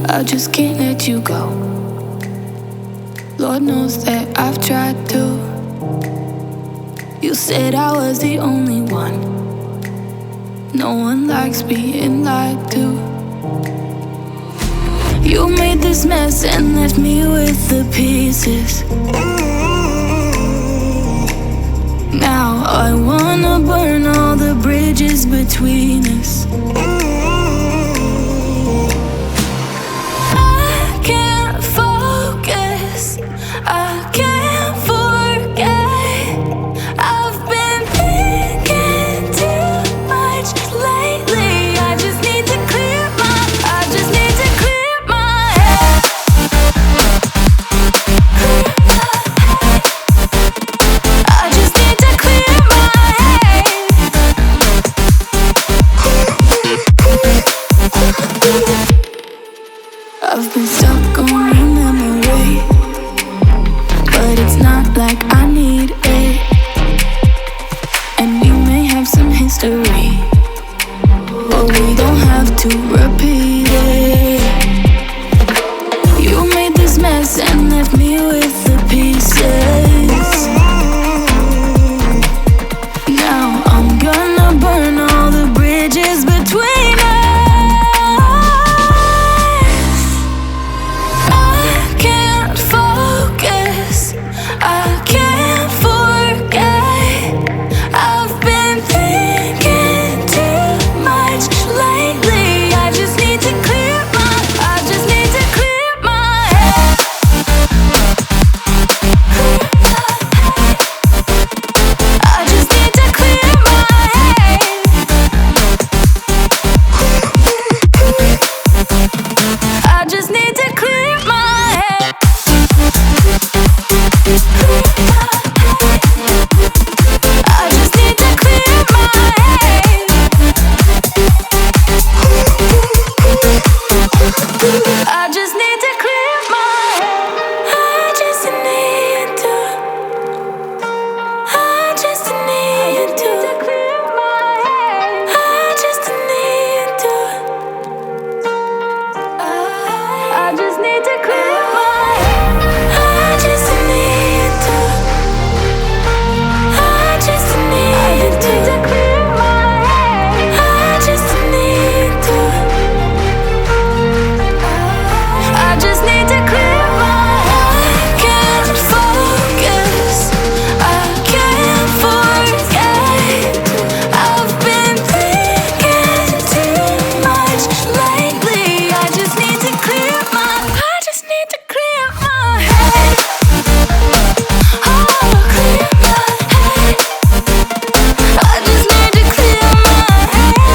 I just can't let you go. Lord knows that I've tried to. You said I was the only one. No one likes being lied to. You made this mess and left me with the pieces. Now I wanna burn all the bridges between us. I can't focus, I can't forget. I've been thinking too much lately. I just need to clear my head. I just need to clear my head. I've been stuck on your memory, but it's not like I need it. And we may have some history, but we don't have to repeat it. You made this mess and left me with the pieces. Now I'm gonna burn all the bridges between us. I can't focus, I can't forget. I've been thinking too much lately. I just need to clear my head. I just need to clear my head. I just need to clear my head. I just need to clear my head. I just need to clear my head. I just need to. I just need to clear my head. I just need to. I just need to clear my head. I just need to. I just need to clear my head. I just need to. I just need to clear my head. I can't focus, I can't forget. I've been thinking too much lately. I just need to clear my head. Oh, clear my head. I just need to clear my head.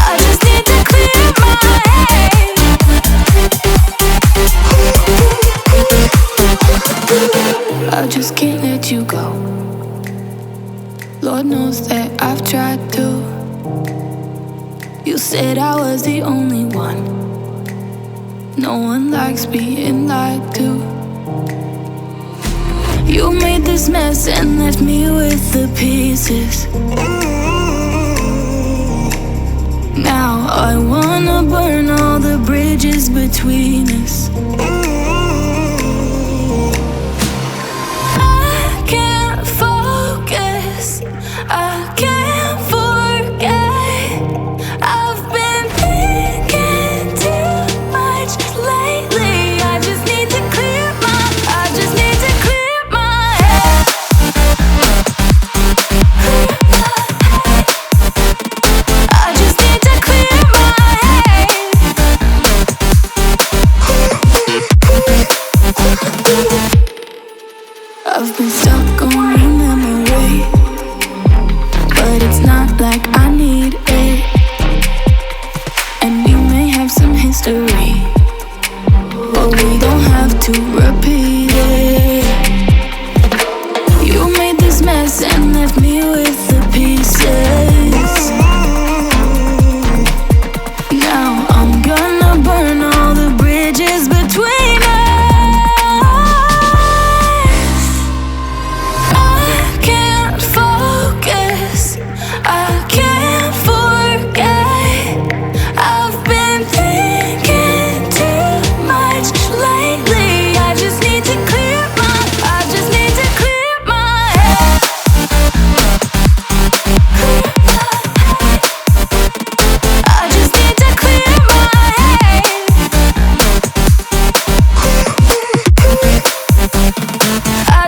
I just need to clear my head. I just can't let you go. Lord knows that I've tried to. You said I was the only one. No one likes being lied to. You made this mess and left me with the pieces. Now I wanna burn all the bridges between us. I can't focus, I can't forget. I've been thinking too much lately. I just need to clear my head. I just need to clear my head. I've been stuck on your memory, but it's not like I need it. And we may have some history, but we don't have to repeat it. You made this mess and left me with the pieces. Now I'm gonna burn all the bridges between us.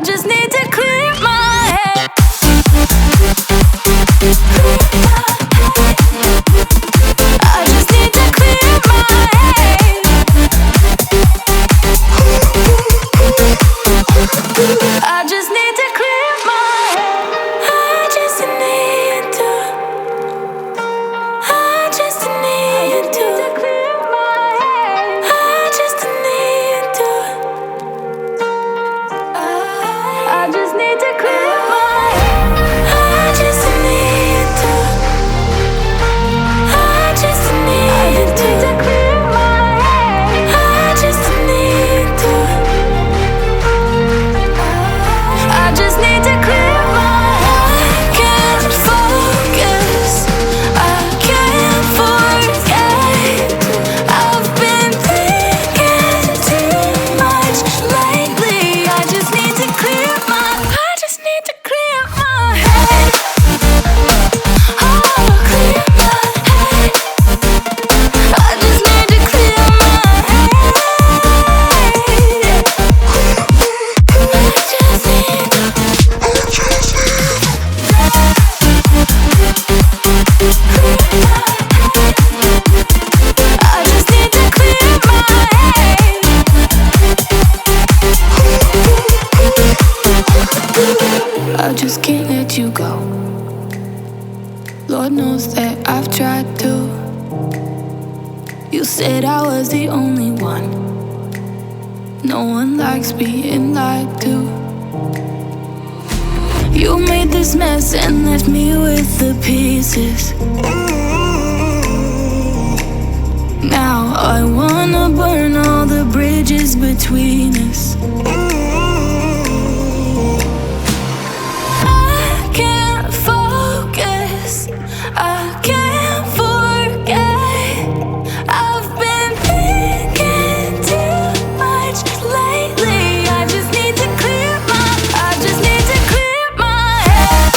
just need to clear my head. I just need to clear my head. I just need to clear my head. I just need to. I just need to clear my head. I just need to. I just need to clear my head. I just need to. I just need to clear my head. I just need to. I just need to clear my head. Can't focus. I can't forget. I've been thinking too much lately. I just need to clear my. I just need to clear my head. Oh, clear my head. I just need to clear my head. I just need to clear my head. I just can't let you go. Lord knows that I've tried to. You said I was the only one. No one likes being lied to. You made this mess and left me with the pieces. Now I wanna burn all the bridges between us. I can't focus. I can't forget. I've been thinking too much lately. I just need to clear my. I just need to clear my head.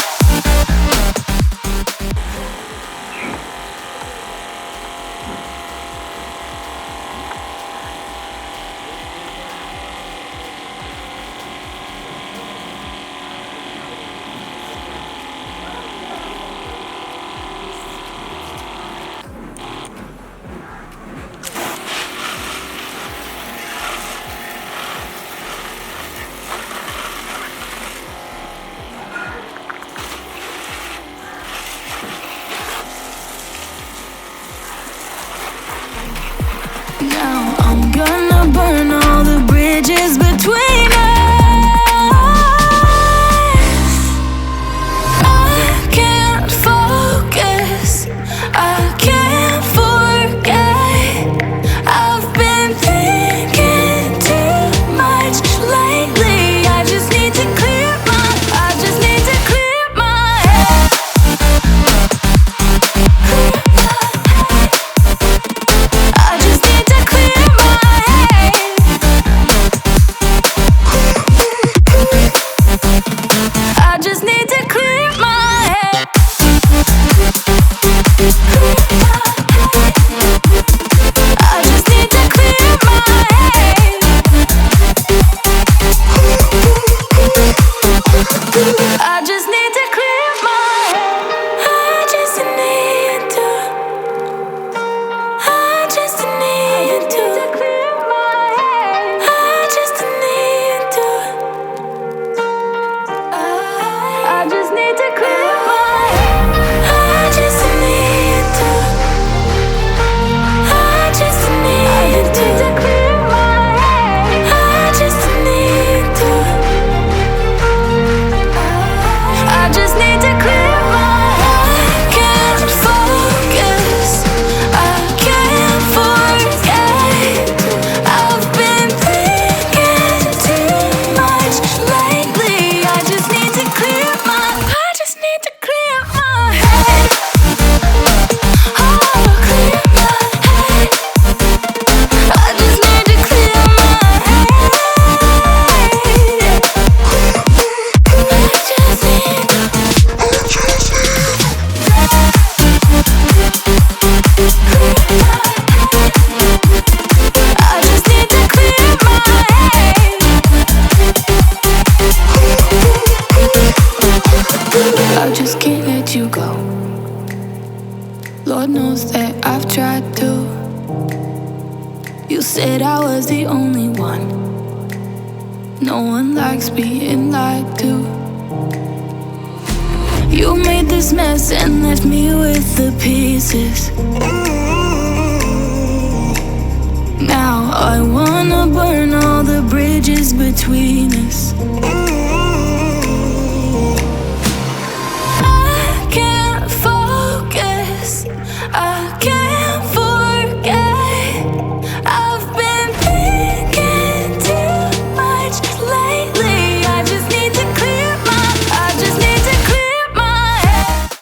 Lord knows that I've tried to. You said I was the only one. No one likes being lied to. You made this mess and left me with the pieces. Now I wanna burn all the bridges between us.